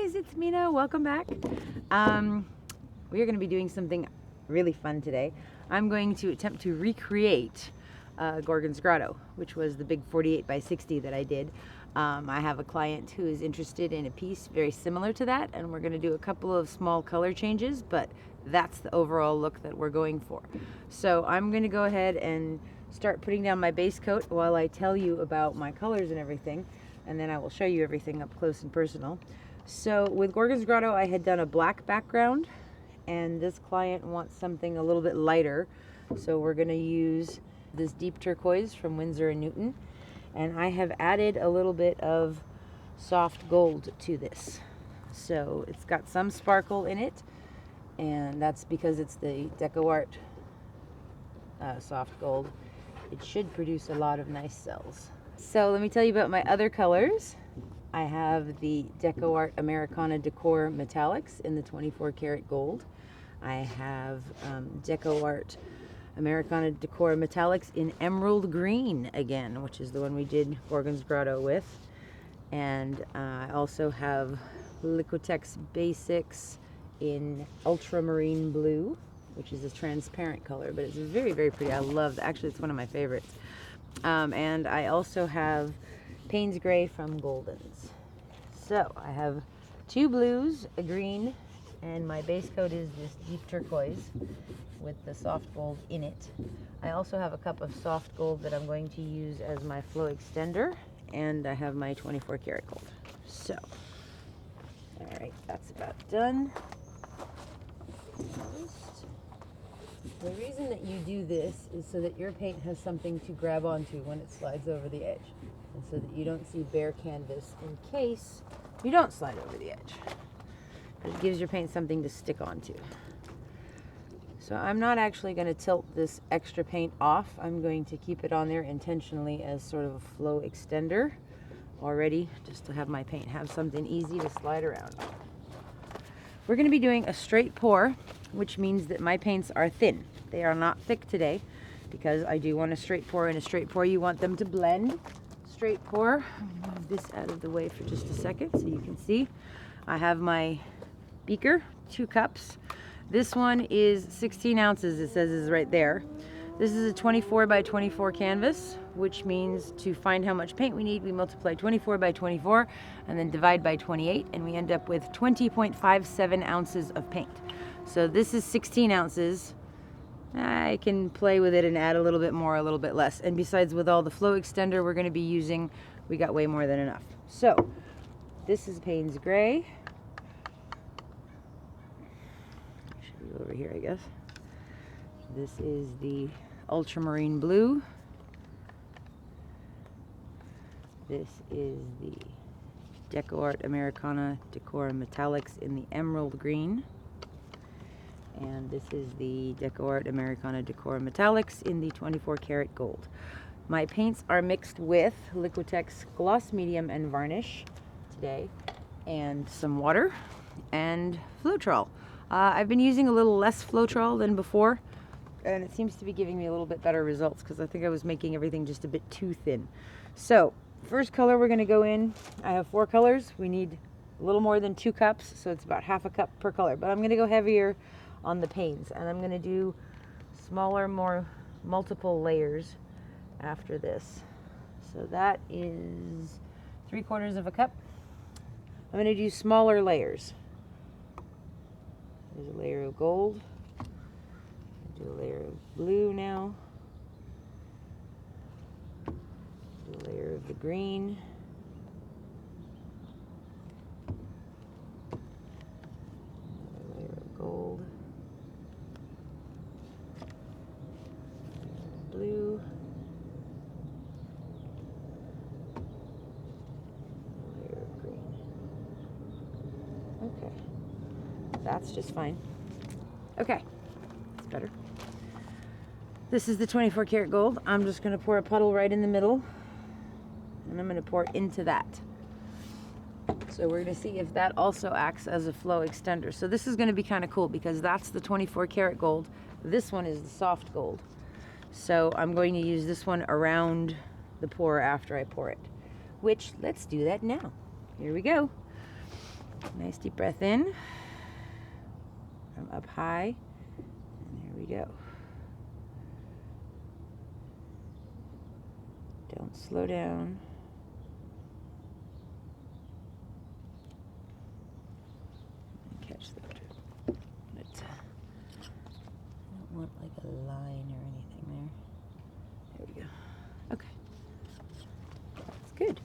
guys, it's Mina. Welcome back. We are going to be doing something really fun today. I'm going to attempt to recreate Gorgons Grotto, which was the big 48 by 60 that I did. I have a client who is interested in a piece very similar to that, and we're going to do a couple of small color changes, but that's the overall look that we're going for. So I'm going to go ahead and start putting down my base coat while I tell you about my colors and everything, and then I will show you everything up close and personal. So with Gorgons Grotto, I had done a black background, and this client wants something a little bit lighter, so we're going to use this deep turquoise from Windsor Newton, and I have added a little bit of soft gold to this. So it's got some sparkle in it, and that's because it's the DecoArt soft gold. It should produce a lot of nice cells. So let me tell you about my other colors. I have the DecoArt Americana Decor Metallics in the 24 karat gold. I have DecoArt Americana Decor Metallics in emerald green again, which is the one we did Gorgons Grotto with. And I also have Liquitex Basics in ultramarine blue, which is a transparent color, but it's very, very pretty. I love that. Actually, it's one of my favorites. And I also have Payne's Gray from Goldens. So I have two blues, a green, and my base coat is this deep turquoise with the soft gold in it. I also have a cup of soft gold that I'm going to use as my flow extender, and I have my 24 karat gold. So, all right, that's about done. The reason that you do this is so that your paint has something to grab onto when it slides over the edge, and so that you don't see bare canvas in case you don't slide over the edge. It gives your paint something to stick onto. So I'm not actually going to tilt this extra paint off. I'm going to keep it on there intentionally as sort of a flow extender already, just to have my paint have something easy to slide around. We're going to be doing a straight pour, which means that my paints are thin. They are not thick today because I do want a straight pour. In a straight pour, you want them to blend. Straight pour. I'm going to move this out of the way for just a second so you can see. I have my beaker, 2 cups. This one is 16 ounces, it says is right there. This is a 24 by 24 canvas, which means to find how much paint we need, we multiply 24 by 24 and then divide by 28, and we end up with 20.57 ounces of paint. So this is 16 ounces. I can play with it and add a little bit more, a little bit less. And besides, with all the flow extender we're going to be using, we got way more than enough. So this is Payne's Gray. Should be over here, I guess. This is the ultramarine blue. This is the DecoArt Americana Decor Metallics in the emerald green. And this is the DecoArt Americana Decor Metallics in the 24 karat gold. My paints are mixed with Liquitex Gloss Medium and Varnish today, and some water and Floetrol. I've been using a little less Floetrol than before, and it seems to be giving me a little bit better results because I think I was making everything just a bit too thin. So, first color we're going to go in, I have 4 colors. We need a little more than 2 cups, so it's about half a cup per color. But I'm going to go heavier on the paints, and I'm going to do smaller, more multiple layers after this. So that is 3/4 of a cup. I'm going to do smaller layers. There's a layer of gold. Do a layer of blue now. Do a layer of the green. Another layer of gold. Blue. A layer of green. Okay. That's just fine. Okay. That's better. This is the 24 karat gold. I'm just going to pour a puddle right in the middle, and I'm going to pour into that. So we're going to see if that also acts as a flow extender. So this is going to be kind of cool because that's the 24 karat gold. This one is the soft gold. So I'm going to use this one around the pour after I pour it, which let's do that now. Here we go. Nice deep breath in from up high, and there we go. Don't slow down. And catch the drip. I don't want like a line or anything there. There we go. Okay. That's good.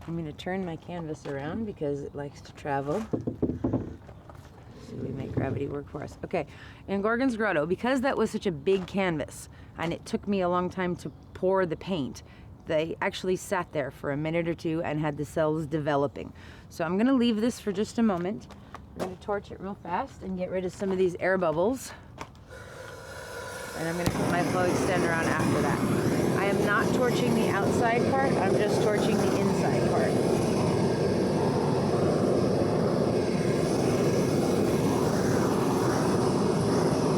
I'm going to turn my canvas around because it likes to travel. So we make gravity work for us. Okay, in Gorgons Grotto, because that was such a big canvas and it took me a long time to pour the paint, they actually sat there for a minute or two and had the cells developing. So I'm going to leave this for just a moment. I'm going to torch it real fast and get rid of some of these air bubbles. And I'm going to put my flow extender on after that. I am not torching the outside part, I'm just torching the inside part.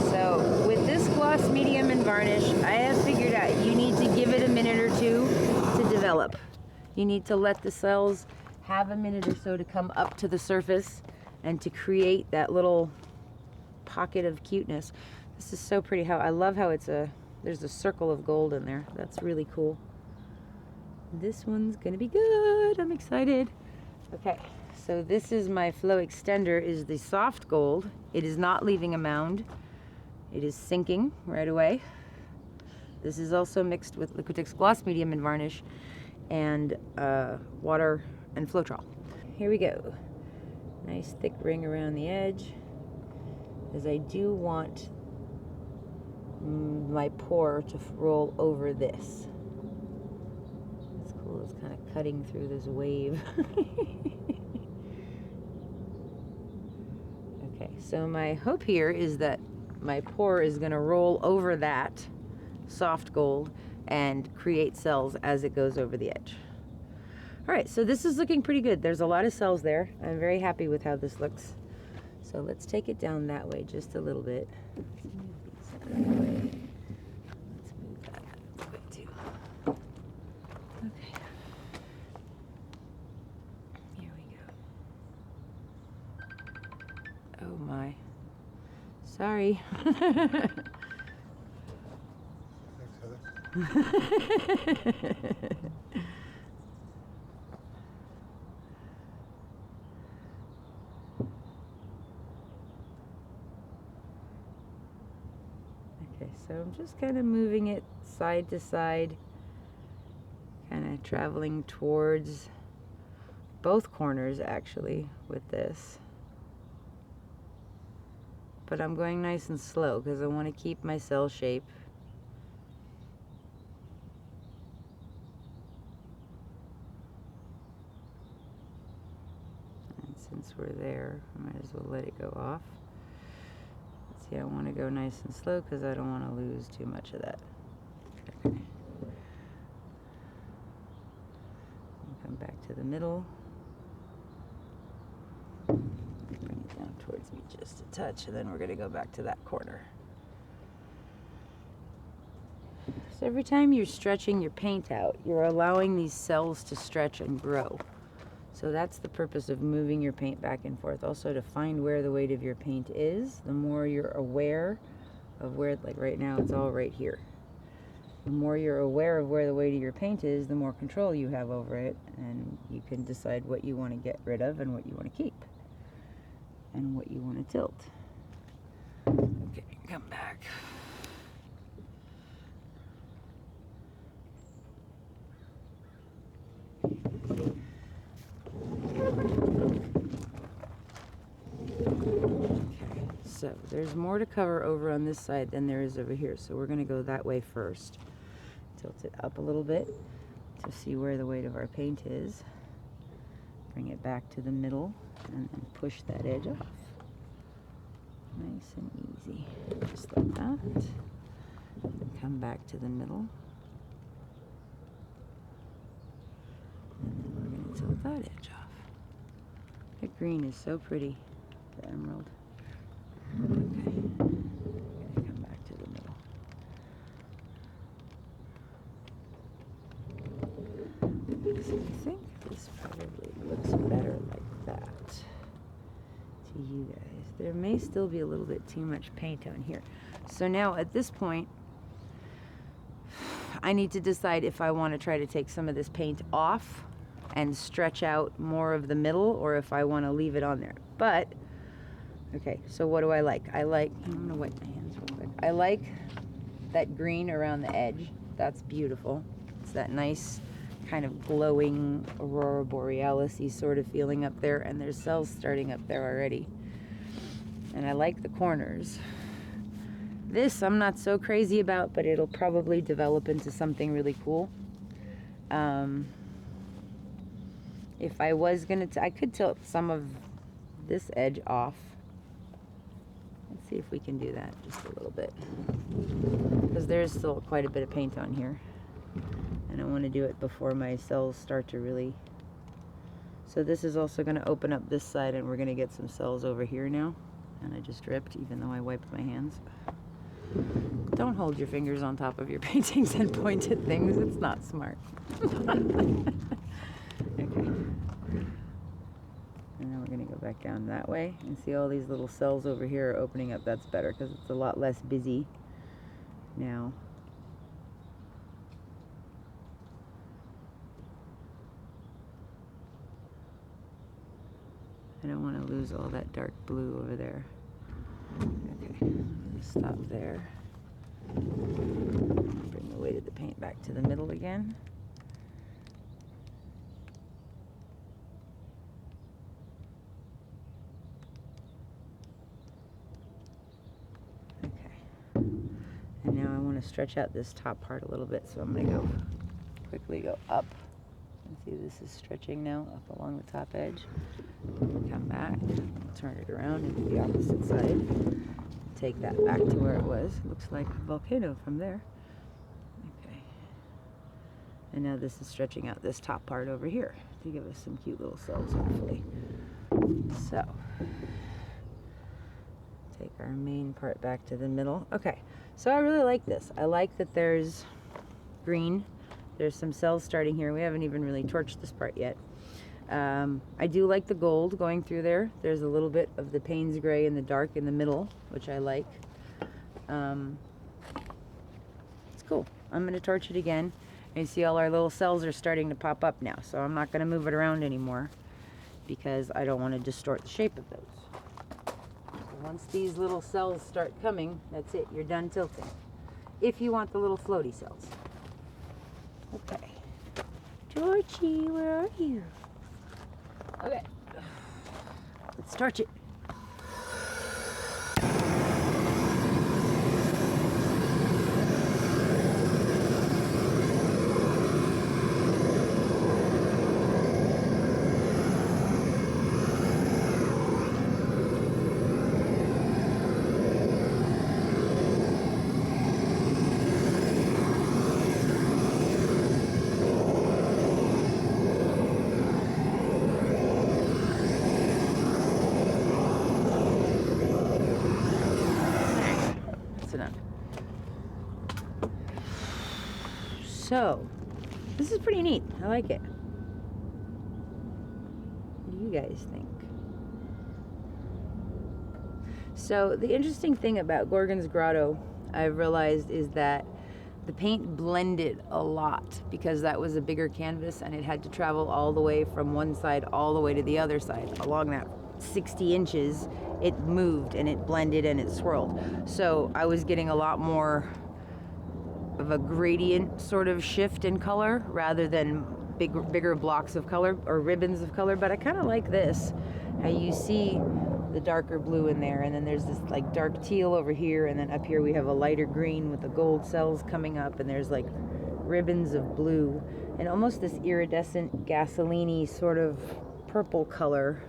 So with this gloss medium and varnish, I have figured out you need to give it a minute or two to develop. You need to let the cells have a minute or so to come up to the surface and to create that little pocket of cuteness. This is so pretty. I love how there's a circle of gold in there. That's really cool. This one's gonna be good. I'm excited. Okay, so this is my flow extender, is the soft gold. It is not leaving a mound. It is sinking right away. This is also mixed with Liquitex Gloss Medium and Varnish and water and Floetrol. Here we go. Nice thick ring around the edge, as I do want my pour to roll over this. It's cool, it's kind of cutting through this wave. Okay, so my hope here is that my pour is going to roll over that soft gold and create cells as it goes over the edge. All right, so this is looking pretty good. There's a lot of cells there. I'm very happy with how this looks. So let's take it down that way just a little bit. Let's move these out of the way. Let's move that out of the way too. Okay. Here we go. Oh my. Sorry. Thanks, Heather. Okay, so I'm just kind of moving it side to side, kind of traveling towards both corners actually with this. But I'm going nice and slow because I want to keep my cell shape. And since we're there, I might as well let it go off. See, I want to go nice and slow because I don't want to lose too much of that. Okay. Come back to the middle. Bring it down towards me just a touch, and then we're going to go back to that corner. So every time you're stretching your paint out, you're allowing these cells to stretch and grow. So that's the purpose of moving your paint back and forth. Also to find where the weight of your paint is. The more you're aware of where, like right now, it's all right here. The more you're aware of where the weight of your paint is, the more control you have over it, and you can decide what you want to get rid of and what you want to keep and what you want to tilt. Okay, come back. So there's more to cover over on this side than there is over here. So we're going to go that way first. Tilt it up a little bit to see where the weight of our paint is. Bring it back to the middle and then push that edge off. Nice and easy. Just like that. And come back to the middle. And then we're going to tilt that edge off. That green is so pretty, the emerald. Okay, I'm gonna come back to the middle. So I think this probably looks better like that. to you guys. There may still be a little bit too much paint on here. So now at this point, I need to decide if I want to try to take some of this paint off and stretch out more of the middle, or if I want to leave it on there. But, okay, so what do I like? I'm going to wipe my hands real quick. I like that green around the edge. That's beautiful. It's that nice kind of glowing aurora borealis-y sort of feeling up there, and there's cells starting up there already. And I like the corners. This I'm not so crazy about, but it'll probably develop into something really cool. If I was gonna, I could tilt some of this edge off. Let's see if we can do that just a little bit, because there's still quite a bit of paint on here, and I want to do it before my cells start to really. So this is also going to open up this side, and we're going to get some cells over here now. And I just dripped, even though I wiped my hands. Don't hold your fingers on top of your paintings and point at things. It's not smart. Okay. And then we're going to go back down that way and see all these little cells over here are opening up. That's better because it's a lot less busy now. I don't want to lose all that dark blue over there. Okay, I'm going to stop there. Bring the weight of the paint back to the middle again. And now I want to stretch out this top part a little bit, so I'm going to quickly go up. And see, this is stretching now up along the top edge. Come back, turn it around into the opposite side. Take that back to where it was. Looks like a volcano from there. Okay. And now this is stretching out this top part over here to give us some cute little cells, hopefully. So, take our main part back to the middle. Okay. So I really like this. I like that there's green. There's some cells starting here. We haven't even really torched this part yet. I do like the gold going through there. There's a little bit of the Payne's gray in the dark in the middle, which I like. It's cool. I'm going to torch it again. And you see all our little cells are starting to pop up now. So I'm not going to move it around anymore because I don't want to distort the shape of those. Once these little cells start coming, that's it. You're done tilting. If you want the little floaty cells. Okay. Georgie, where are you? Okay. Let's torch it. So, this is pretty neat. I like it. What do you guys think? So, the interesting thing about Gorgons Grotto, I've realized, is that the paint blended a lot because that was a bigger canvas and it had to travel all the way from one side all the way to the other side. Along that 60 inches, it moved and it blended and it swirled. So, I was getting a lot more of a gradient sort of shift in color rather than bigger blocks of color or ribbons of color. But I kind of like this, how you see the darker blue in there, and then there's this like dark teal over here, and then up here we have a lighter green with the gold cells coming up, and there's like ribbons of blue and almost this iridescent gasoline-y sort of purple color.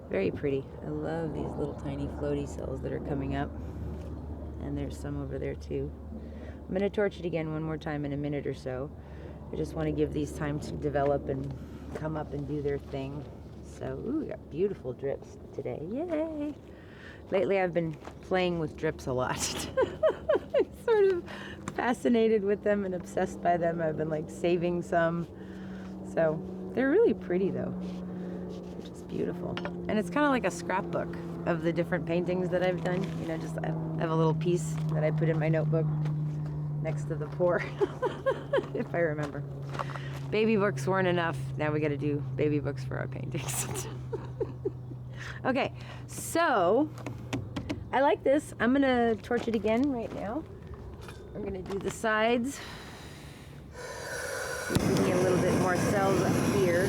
Very pretty. I love these little tiny floaty cells that are coming up, and there's some over there too. I'm going to torch it again one more time in a minute or so. I just want to give these time to develop and come up and do their thing. So, ooh, we got beautiful drips today. Yay! Lately I've been playing with drips a lot. I'm sort of fascinated with them and obsessed by them. I've been like saving some. So, they're really pretty though. They're just beautiful. And it's kind of like a scrapbook of the different paintings that I've done. You know, just I have a little piece that I put in my notebook next to the pour, if I remember. Baby books weren't enough. Now we got to do baby books for our paintings. Okay, so I like this. I'm gonna torch it again right now. I'm gonna do the sides. See if we can get a little bit more cells up here.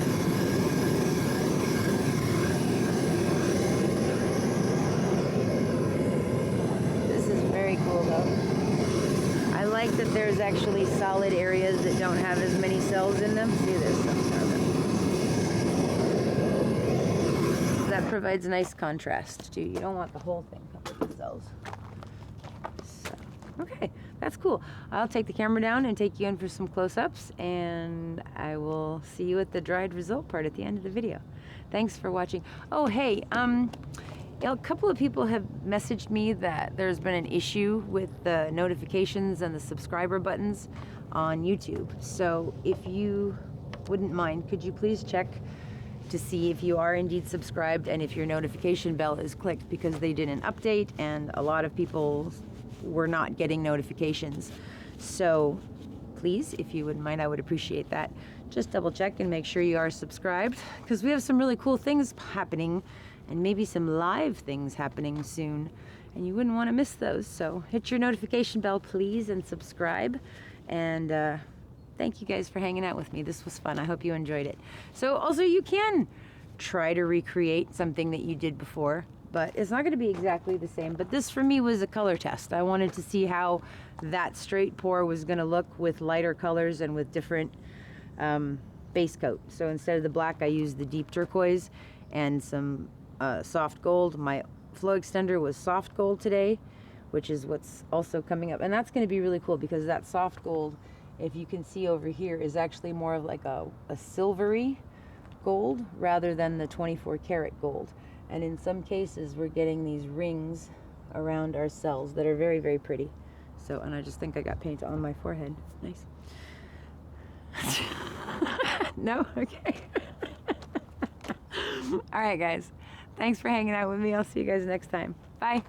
This is very cool though. I like that there's actually solid areas that don't have as many cells in them. See, there's some of them. That provides a nice contrast too. You don't want the whole thing covered with cells. So, okay, that's cool. I'll take the camera down and take you in for some close-ups, and I will see you at the dried result part at the end of the video. Thanks for watching. Oh, hey, a couple of people have messaged me that there's been an issue with the notifications and the subscriber buttons on YouTube. So if you wouldn't mind, could you please check to see if you are indeed subscribed and if your notification bell is clicked, because they did an update and a lot of people were not getting notifications. So please, if you wouldn't mind, I would appreciate that. Just double check and make sure you are subscribed, because we have some really cool things happening and maybe some live things happening soon, and you wouldn't want to miss those. So hit your notification bell, please, and subscribe. And thank you guys for hanging out with me. This was fun. I hope you enjoyed it. So also, you can try to recreate something that you did before, but it's not going to be exactly the same. But this for me was a color test. I wanted to see how that straight pour was going to look with lighter colors and with different base coat. So instead of the black, I used the deep turquoise and some soft gold. My flow extender was soft gold today, which is what's also coming up. And that's going to be really cool, because that soft gold, if you can see over here, is actually more of like a silvery gold rather than the 24 karat gold. And in some cases, we're getting these rings around our cells that are very, very pretty. So, and I just think I got paint on my forehead. Nice. No? Okay. All right, guys. Thanks for hanging out with me. I'll see you guys next time. Bye.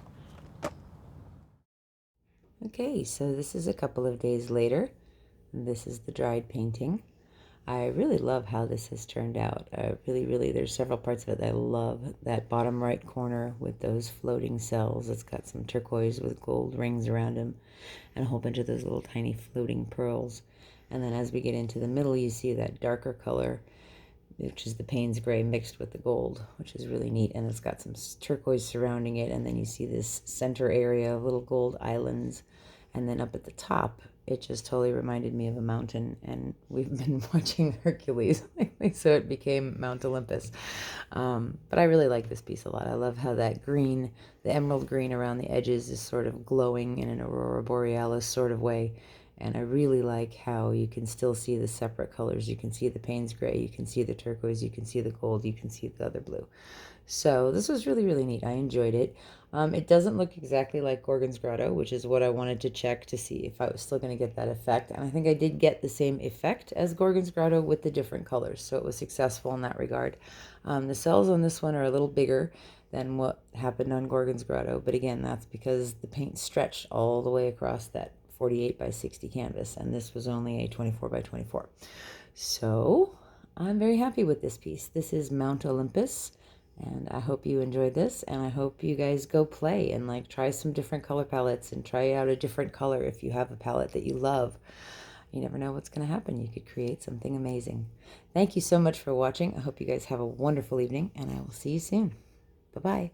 Okay, so this is a couple of days later. This is the dried painting. I really love how this has turned out. Really, there's several parts of it that I love. That bottom right corner with those floating cells. It's got some turquoise with gold rings around them and a whole bunch of those little tiny floating pearls. And then as we get into the middle, you see that darker color, which is the Payne's gray mixed with the gold, which is really neat. And it's got some turquoise surrounding it. And then you see this center area of little gold islands. And then up at the top, it just totally reminded me of a mountain, and we've been watching Hercules lately, so it became Mount Olympus. But I really like this piece a lot. I love how that green, the emerald green around the edges, is sort of glowing in an aurora borealis sort of way. And I really like how you can still see the separate colors. You can see the Payne's gray, you can see the turquoise, you can see the gold, you can see the other blue. So this was really neat. I enjoyed it. It doesn't look exactly like Gorgons Grotto, which is what I wanted to check to see if I was still going to get that effect. And I think I did get the same effect as Gorgons Grotto with the different colors, so it was successful in that regard. The cells on this one are a little bigger than what happened on Gorgons Grotto, but again, that's because the paint stretched all the way across that 48 by 60 canvas, and this was only a 24 by 24. So I'm very happy with this piece. This is Mount Olympus. And I hope you enjoyed this, and I hope you guys go play and like try some different color palettes and try out a different color if you have a palette that you love. You never know what's going to happen. You could create something amazing. Thank you so much for watching. I hope you guys have a wonderful evening, and I will see you soon. Bye-bye.